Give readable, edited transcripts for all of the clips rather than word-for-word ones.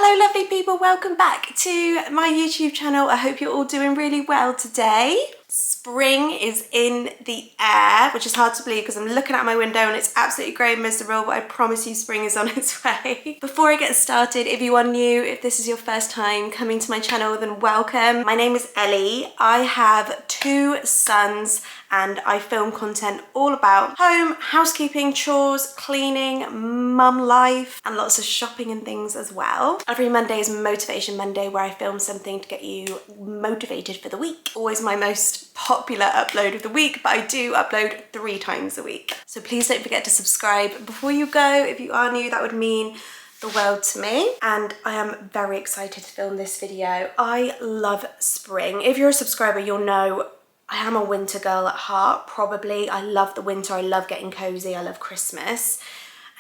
Hello lovely people, welcome back to my YouTube channel. I hope you're all doing really well today. Spring is in the air, which is hard to believe because I'm looking out my window and it's absolutely grey and miserable, but I promise you spring is on its way. Before I get started, if you are new, if this is your first time coming to my channel, then welcome. My name is Ellie. I have 2 sons and I film content all about home, housekeeping, chores, cleaning, mum life, and lots of shopping and things as well. Every Monday is Motivation Monday, where I film something to get you motivated for the week. Always my most popular upload of the week, but I do upload 3 times a week. So please don't forget to subscribe before you go. If you are new, that would mean the world to me, and I am very excited to film this video. I love spring. If you're a subscriber, you'll know I am a winter girl at heart, probably. I love the winter, I love getting cozy, I love Christmas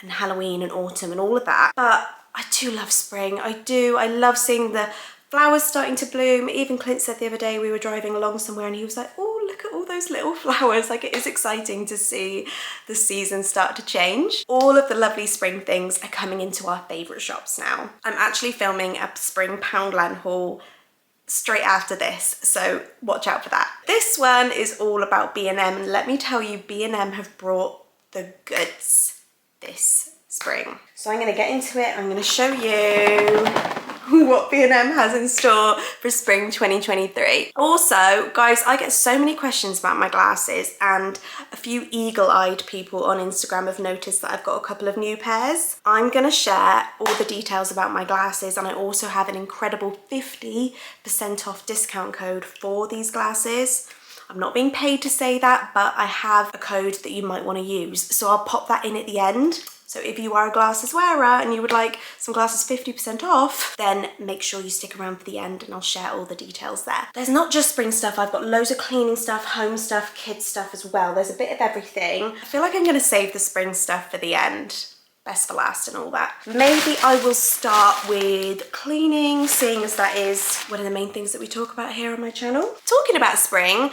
and Halloween and autumn and all of that. But I do love spring, I do. I love seeing the flowers starting to bloom. Even Clint said the other day, we were driving along somewhere and he was like, oh, look at all those little flowers. Like, it is exciting to see the season start to change. All of the lovely spring things are coming into our favourite shops now. I'm actually filming a spring Poundland haul straight after this, so watch out for that. This one is all about B&M, and let me tell you, B&M have brought the goods this spring. So I'm going to get into it. I'm going to show you what B&M has in store for spring 2023. Also, guys, I get so many questions about my glasses, and a few eagle-eyed people on Instagram have noticed that I've got a couple of new pairs. I'm going to share all the details about my glasses, and I also have an incredible 50% off discount code for these glasses. I'm not being paid to say that, but I have a code that you might want to use, so I'll pop that in at the end. So if you are a glasses wearer and you would like some glasses 50% off, then make sure you stick around for the end and I'll share all the details there. There's not just spring stuff, I've got loads of cleaning stuff, home stuff, kids stuff as well. There's a bit of everything. I feel like I'm gonna save the spring stuff for the end. Best for last and all that. Maybe I will start with cleaning, seeing as that is one of the main things that we talk about here on my channel. Talking about spring,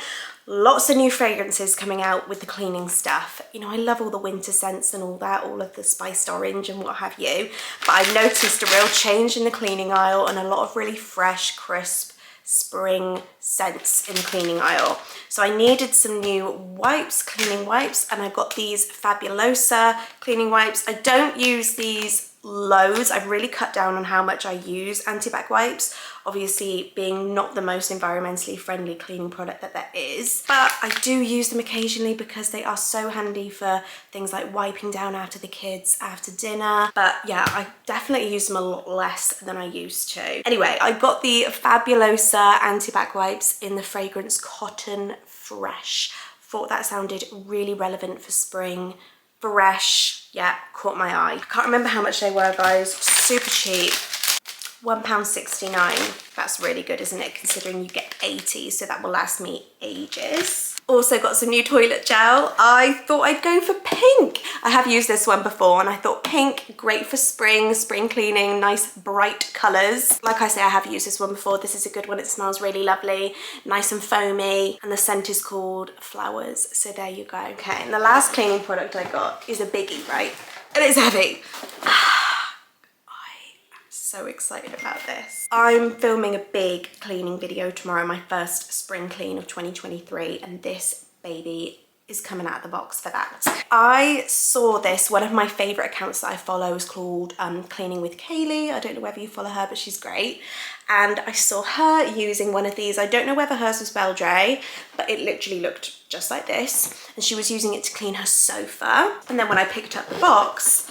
lots of new fragrances coming out with the cleaning stuff. You know, I love all the winter scents and all that, all of the spiced orange and what have you. But I've noticed a real change in the cleaning aisle and a lot of really fresh, crisp spring scents in the cleaning aisle. So I needed some new wipes, cleaning wipes, and I got these Fabulosa cleaning wipes. I don't use these loads. I've really cut down on how much I use anti-bac wipes, obviously being not the most environmentally friendly cleaning product that there is, but I do use them occasionally because they are so handy for things like wiping down after the kids after dinner. But yeah, I definitely use them a lot less than I used to. Anyway, I got the Fabulosa anti-bac wipes in the fragrance Cotton Fresh. Thought that sounded really relevant for spring. Fresh, yeah, caught my eye. I can't remember how much they were, guys. Super cheap. £1.69. That's really good, isn't it? Considering you get 80, so that will last me ages. Also got some new toilet gel. I thought I'd go for pink. I have used this one before and I thought pink, great for spring cleaning, nice bright colours. Like I say, I have used this one before. This is a good one. It smells really lovely, nice and foamy, and the scent is called Flowers. So there you go. Okay, and the last cleaning product I got is a biggie, right? And it's heavy. So excited about this. I'm filming a big cleaning video tomorrow, my first spring clean of 2023, and this baby is coming out of the box for that. I saw this, one of my favourite accounts that I follow is called Cleaning with Kaylee. I don't know whether you follow her, but she's great. And I saw her using one of these. I don't know whether hers was Beldray, but it literally looked just like this. And she was using it to clean her sofa. And then when I picked up the box,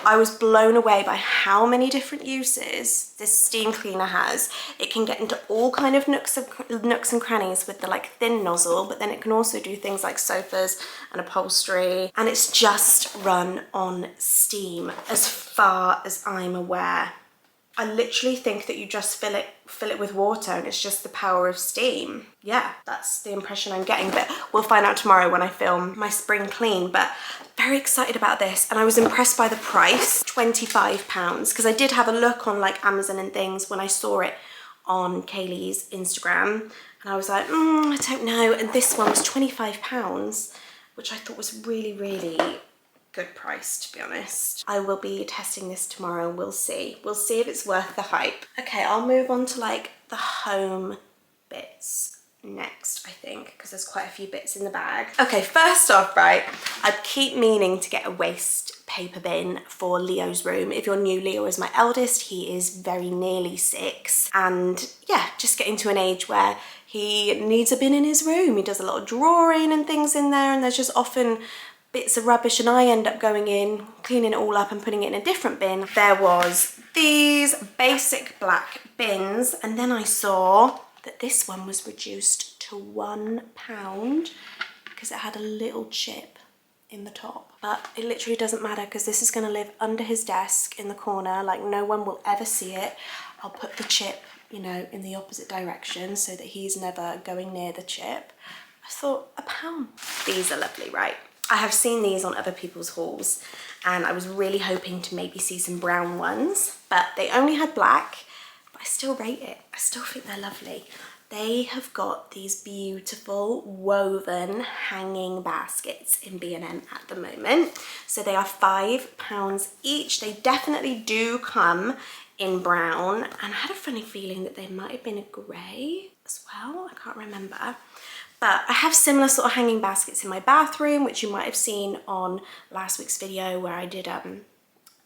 I was blown away by how many different uses this steam cleaner has. It can get into all kind of nooks and crannies with the like thin nozzle, but then it can also do things like sofas and upholstery, and it's just run on steam as far as I'm aware. I literally think that you just fill it with water and it's just the power of steam. Yeah, that's the impression I'm getting, but we'll find out tomorrow when I film my spring clean. But very excited about this, and I was impressed by the price, £25, because I did have a look on like Amazon and things when I saw it on Kaylee's Instagram, and I was like, I don't know, and this one was £25, which I thought was really, really good price, to be honest. I will be testing this tomorrow and we'll see. We'll see if it's worth the hype. Okay, I'll move on to like the home bits next, I think, because there's quite a few bits in the bag. Okay, first off, right, I keep meaning to get a waste paper bin for Leo's room. If you're new, Leo is my eldest. He is very nearly 6, and yeah, just getting to an age where he needs a bin in his room. He does a lot of drawing and things in there, and there's just often bits of rubbish, and I end up going in, cleaning it all up and putting it in a different bin. There was these basic black bins, and then I saw that this one was reduced to £1 because it had a little chip in the top. But it literally doesn't matter because this is going to live under his desk in the corner, like no one will ever see it. I'll put the chip, you know, in the opposite direction so that he's never going near the chip. I thought, £1. These are lovely, right? I have seen these on other people's hauls and I was really hoping to maybe see some brown ones, but they only had black. I still rate it. I still think they're lovely. They have got these beautiful woven hanging baskets in B&M at the moment. So they are £5 each. They definitely do come in brown, and I had a funny feeling that they might have been a grey as well. I can't remember. But I have similar sort of hanging baskets in my bathroom, which you might have seen on last week's video where I did a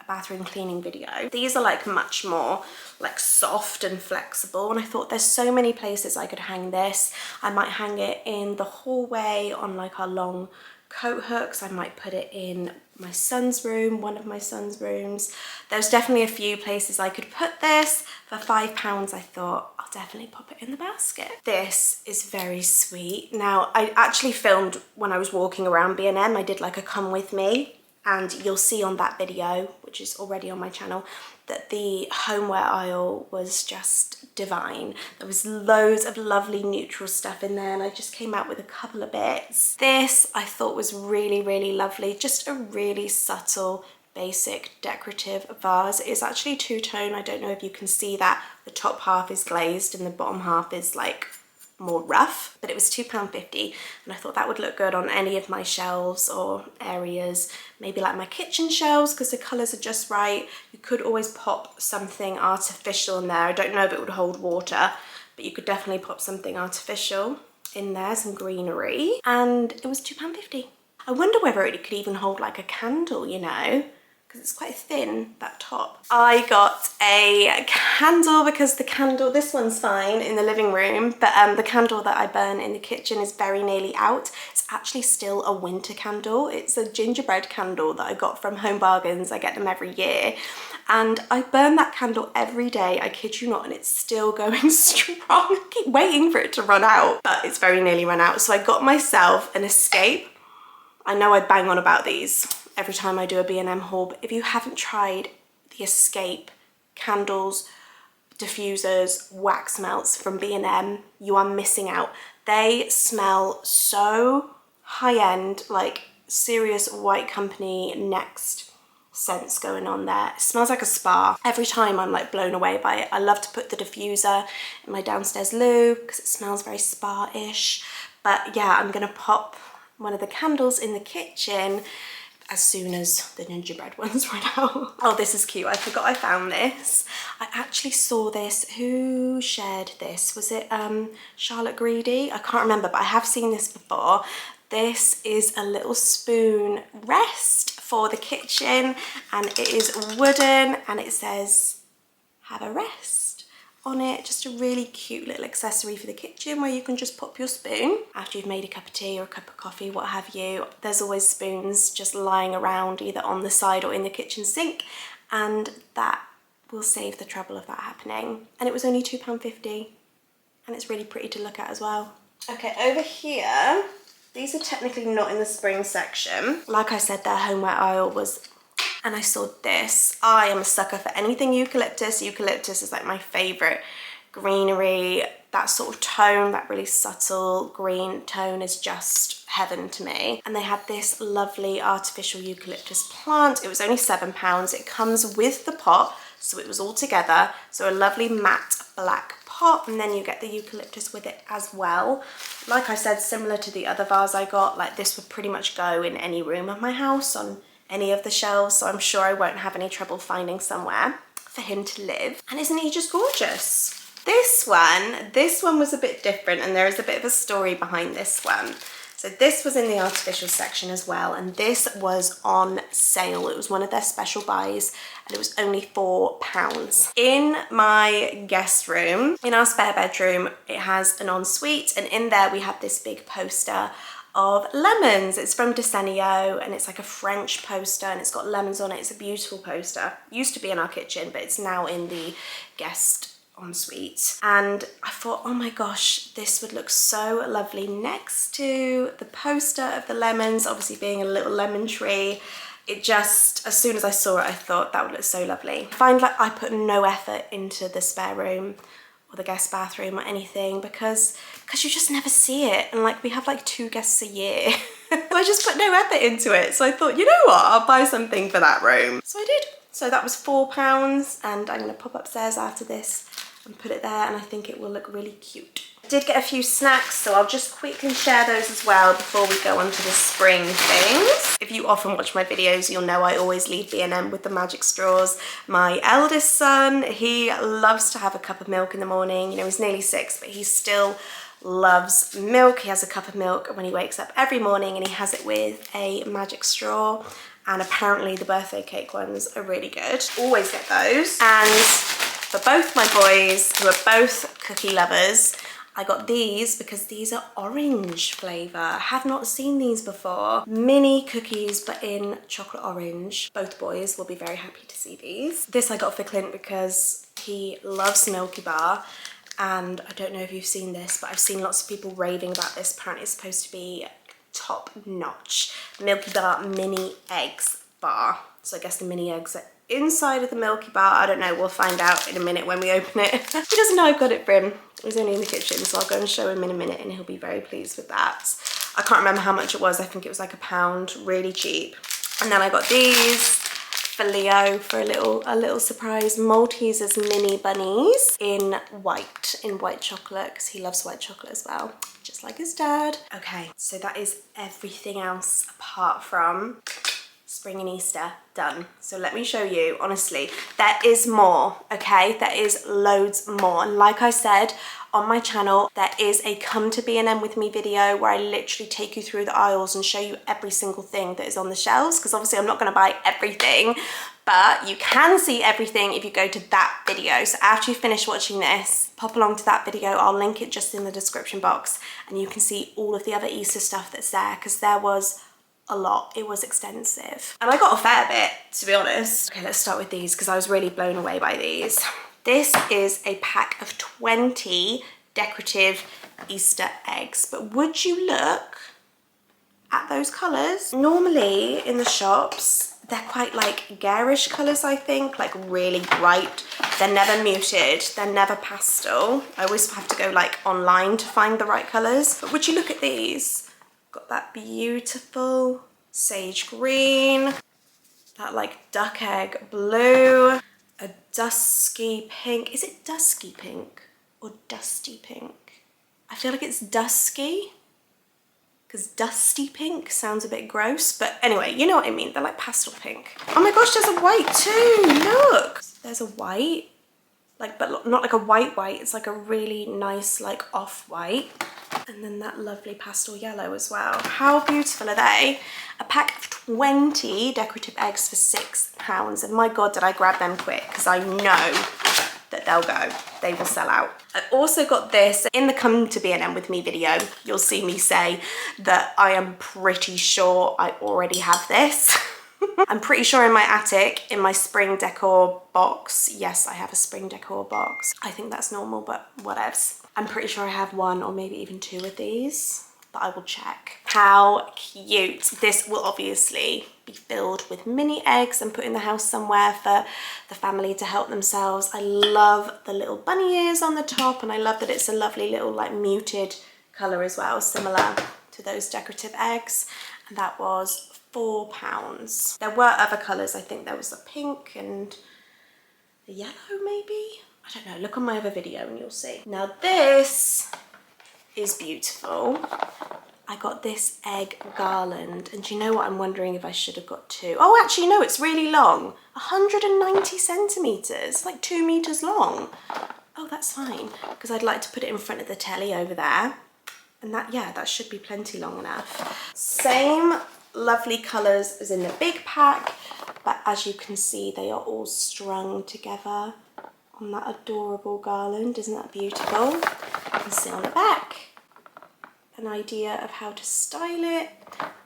bathroom cleaning video. These are like much more like soft and flexible, and I thought there's so many places I could hang this. I might hang it in the hallway on like our long coat hooks. I might put it in my son's room, one of my son's rooms. There's definitely a few places I could put this. For £5, I thought I'll definitely pop it in the basket. This is very sweet. Now, I actually filmed when I was walking around B&M. I did like a come with me, and you'll see on that video, which is already on my channel, that the homeware aisle was just divine. There was loads of lovely neutral stuff in there, and I just came out with a couple of bits. This I thought was really, really lovely. Just a really subtle, basic decorative vase. It is actually two-tone. I don't know if you can see that. The top half is glazed and the bottom half is like more rough, but it was £2.50, and I thought that would look good on any of my shelves or areas, maybe like my kitchen shelves, because the colours are just right. You could always pop something artificial in there. I don't know if it would hold water, but you could definitely pop something artificial in there, some greenery, and it was £2.50. I wonder whether it could even hold like a candle, you know, because it's quite thin, that top. I got a candle because the candle, this one's fine in the living room, but the candle that I burn in the kitchen is very nearly out. It's actually still a winter candle. It's a gingerbread candle that I got from Home Bargains. I get them every year. And I burn that candle every day, I kid you not, and it's still going strong. I keep waiting for it to run out, but it's very nearly run out. So I got myself an Escape. I know I bang on about these every time I do a B&M haul, but if you haven't tried the Escape candles, diffusers, wax melts from B&M, you are missing out. They smell so high-end, like serious White Company Next scents going on there. It smells like a spa. Every time I'm like blown away by it. I love to put the diffuser in my downstairs loo because it smells very spa-ish. But yeah, I'm gonna pop one of the candles in the kitchen as soon as the gingerbread ones run out. Oh, this is cute. I forgot I found this. I actually saw this. Who shared this? Was it Charlotte Greedy? I can't remember, but I have seen this before. This is a little spoon rest for the kitchen, and it is wooden, and it says, "Have a rest" on it. Just a really cute little accessory for the kitchen where you can just pop your spoon after you've made a cup of tea or a cup of coffee, what have you. There's always spoons just lying around either on the side or in the kitchen sink, and that will save the trouble of that happening. And it was only £2.50, and it's really pretty to look at as well. Okay, over here, these are technically not in the spring section. Like I said, their homeware aisle was, and I saw this. I am a sucker for anything eucalyptus. Eucalyptus is like my favorite greenery. That sort of tone, that really subtle green tone is just heaven to me. And they had this lovely artificial eucalyptus plant. It was only £7. It comes with the pot, so it was all together. So a lovely matte black pot, and then you get the eucalyptus with it as well. Like I said, similar to the other vase I got, like this would pretty much go in any room of my house on any of the shelves, so I'm sure I won't have any trouble finding somewhere for him to live. And isn't he just gorgeous? This one was a bit different, and there is a bit of a story behind this one. So this was in the artificial section as well, and this was on sale. It was one of their special buys, and it was only £4. In my guest room, in our spare bedroom, it has an ensuite, and in there we have this big poster of lemons. It's from Desenio, and it's like a French poster, and it's got lemons on it. It's a beautiful poster. It used to be in our kitchen, but it's now in the guest ensuite. And I thought, oh my gosh, this would look so lovely next to the poster of the lemons, obviously being a little lemon tree. It just, as soon as I saw it, I thought that would look so lovely. I find like I put no effort into the spare room or the guest bathroom or anything because you just never see it, and like we have like 2 guests a year. So I just put no effort into it. So I thought, you know what, I'll buy something for that room. So I did. So that was £4, and I'm gonna pop upstairs after this and put it there, and I think it will look really cute. I did get a few snacks, so I'll just quickly share those as well before we go on to the spring things. If you often watch my videos, you'll know I always leave B&M with the magic straws. My eldest son, he loves to have a cup of milk in the morning. You know, he's nearly 6, but he still loves milk. He has a cup of milk when he wakes up every morning, and he has it with a magic straw. And apparently the birthday cake ones are really good. Always get those. And for both my boys, who are both cookie lovers, I got these because these are orange flavour. I have not seen these before. Mini cookies, but in chocolate orange. Both boys will be very happy to see these. This I got for Clint because he loves Milky Bar. And I don't know if you've seen this, but I've seen lots of people raving about this. Apparently it's supposed to be top notch. Milky Bar mini eggs bar. So I guess the mini eggs are inside of the Milky Bar. I don't know, we'll find out in a minute when we open it. He doesn't know I've got it for him. He's only in the kitchen, so I'll go and show him in a minute, and he'll be very pleased with that. I can't remember how much it was. I think it was like £1, really cheap. And then I got these for Leo for a little surprise. Maltesers mini bunnies in white chocolate, because he loves white chocolate as well, just like his dad. Okay, so that is everything else apart from spring and Easter done. So let me show you, honestly, there is more, okay? There is loads more. And like I said, on my channel, there is a come to B&M with me video where I literally take you through the aisles and show you every single thing that is on the shelves, because obviously I'm not gonna buy everything, but you can see everything if you go to that video. So after you finish watching this, pop along to that video. I'll link it just in the description box, and you can see all of the other Easter stuff that's there, because there was a lot. It was extensive. And I got a fair bit, to be honest. Okay, let's start with these, because I was really blown away by these. This is a pack of 20 decorative Easter eggs. But would you look at those colours? Normally in the shops, they're quite like garish colours, I think, like really bright. They're never muted, they're never pastel. I always have to go like online to find the right colours. But would you look at these? Got that beautiful sage green, that like duck egg blue, a dusky pink. Is it dusky pink or dusty pink? I feel like it's dusky, because dusty pink sounds a bit gross, but anyway, you know what I mean. They're like pastel pink. Oh my gosh, there's a white too, look. There's a white, like, but not like a white, it's like a really nice like off-white. And then that lovely pastel yellow as well. How beautiful are they? A pack of 20 decorative eggs for £6. And my God, did I grab them quick, because I know that they'll go. They will sell out. I also got this in the come to B&M with me video. You'll see me say that I am pretty sure I already have this. I'm pretty sure in my attic, in my spring decor box. Yes, I have a spring decor box. I think that's normal, but whatevs. I'm pretty sure I have 1 or maybe even 2 of these, but I will check. How cute. This will obviously be filled with mini eggs and put in the house somewhere for the family to help themselves. I love the little bunny ears on the top, and I love that it's a lovely little like muted colour as well, similar to those decorative eggs. And that was £4. There were other colours. I think there was a pink and the yellow maybe. I don't know, look on my other video and you'll see. Now this is beautiful. I got this egg garland, and do you know what? I'm wondering if I should have got two. Oh, actually, no, it's really long. 190 centimetres, like 2 meters long. Oh, that's fine, because I'd like to put it in front of the telly over there. And that, yeah, that should be plenty long enough. Same lovely colours as in the big pack, but as you can see, they are all strung together on that adorable garland. Isn't that beautiful? You can see on the back an idea of how to style it,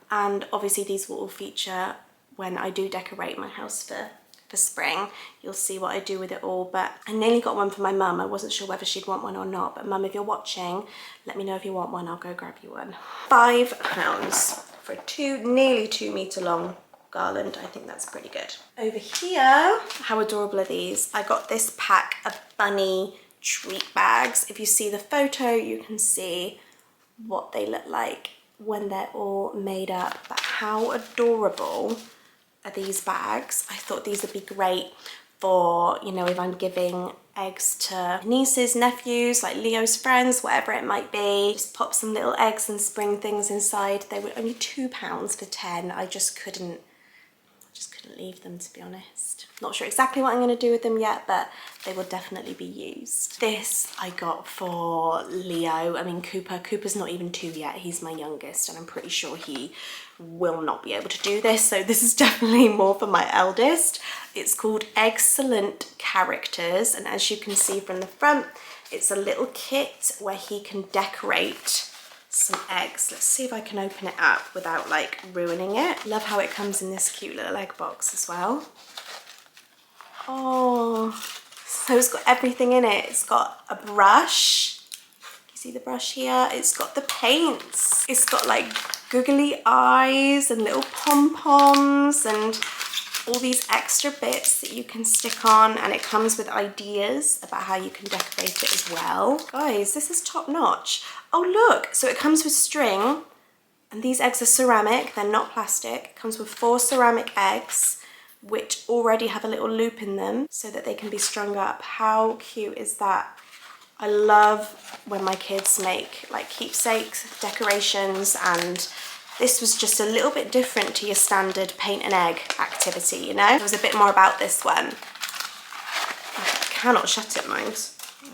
and obviously these will all feature when I do decorate my house for spring. You'll see what I do with it all, but I nearly got one for my mum. I wasn't sure whether she'd want one or not, but Mum, if you're watching, let me know if you want one. I'll go grab you one. £5 for a nearly 2 meter long garland. I think that's pretty good. Over here, how adorable are these? I got this pack of bunny treat bags. If you see the photo, you can see what they look like when they're all made up. But how adorable are these bags? I thought these would be great for, you know, if I'm giving eggs to nieces, nephews, like Leo's friends, whatever it might be. Just pop some little eggs and spring things inside. They were only £2 for 10. I just couldn't leave them, to be honest. Not sure exactly what I'm going to do with them yet, but they will definitely be used. This I got for Leo. I mean, Cooper's not even 2 yet. He's my youngest, and I'm pretty sure he will not be able to do this, so this is definitely more for my eldest. It's called Excellent Characters, and as you can see from the front, it's a little kit where he can decorate some eggs. Let's see if I can open it up without like ruining it. Love how it comes in this cute little egg box as well. Oh, so it's got everything in it. It's got a brush. You see the brush here? It's got the paints. It's got like googly eyes and little pom-poms and all these extra bits that you can stick on, and it comes with ideas about how you can decorate it as well. Guys, this is top notch. Oh look, so it comes with string, and these eggs are ceramic, they're not plastic. It comes with 4 ceramic eggs, which already have a little loop in them so that they can be strung up. How cute is that? I love when my kids make like keepsakes, decorations, and this was just a little bit different to your standard paint an egg activity, you know? There was a bit more about this one. I cannot shut it, mind.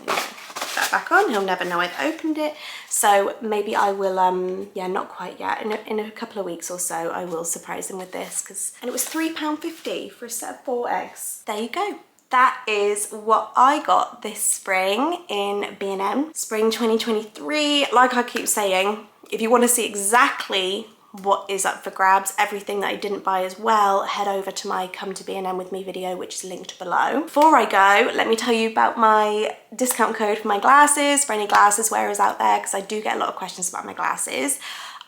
Put that back on, he'll never know I've opened it. So maybe I will, yeah, not quite yet. In a couple of weeks or so, I will surprise him with this, and it was £3.50 for a set of 4 eggs. There you go. That is what I got this spring in B&M. Spring 2023, like I keep saying, if you want to see exactly what is up for grabs, everything that I didn't buy as well, head over to my Come to B&M With Me video, which is linked below. Before I go, let me tell you about my discount code for my glasses, for any glasses wearers out there, because I do get a lot of questions about my glasses.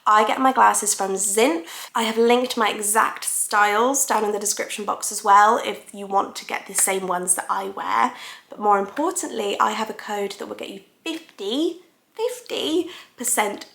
I get my glasses from Zinf. I have linked my exact styles down in the description box as well if you want to get the same ones that I wear. But more importantly, I have a code that will get you 50%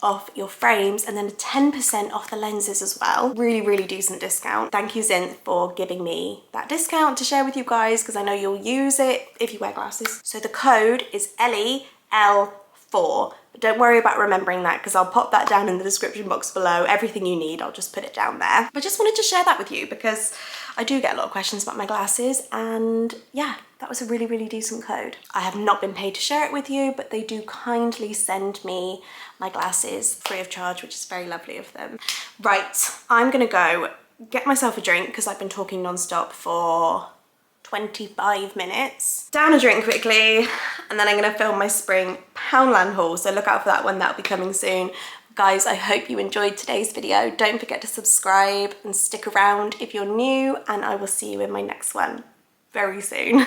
off your frames, and then 10% off the lenses as well. Really, really decent discount. Thank you, Zinf, for giving me that discount to share with you guys, because I know you'll use it if you wear glasses. So the code is ELLIE4. But don't worry about remembering that, because I'll pop that down in the description box below. Everything you need, I'll just put it down there. But I just wanted to share that with you because I do get a lot of questions about my glasses, and yeah, that was a really, really decent code. I have not been paid to share it with you, but they do kindly send me my glasses free of charge, which is very lovely of them. Right, I'm gonna go get myself a drink because I've been talking non-stop for 25 minutes. Down a drink quickly, and then I'm gonna film my spring Poundland haul, so look out for that one. That'll be coming soon. Guys, I hope you enjoyed today's video. Don't forget to subscribe and stick around if you're new, and I will see you in my next one very soon.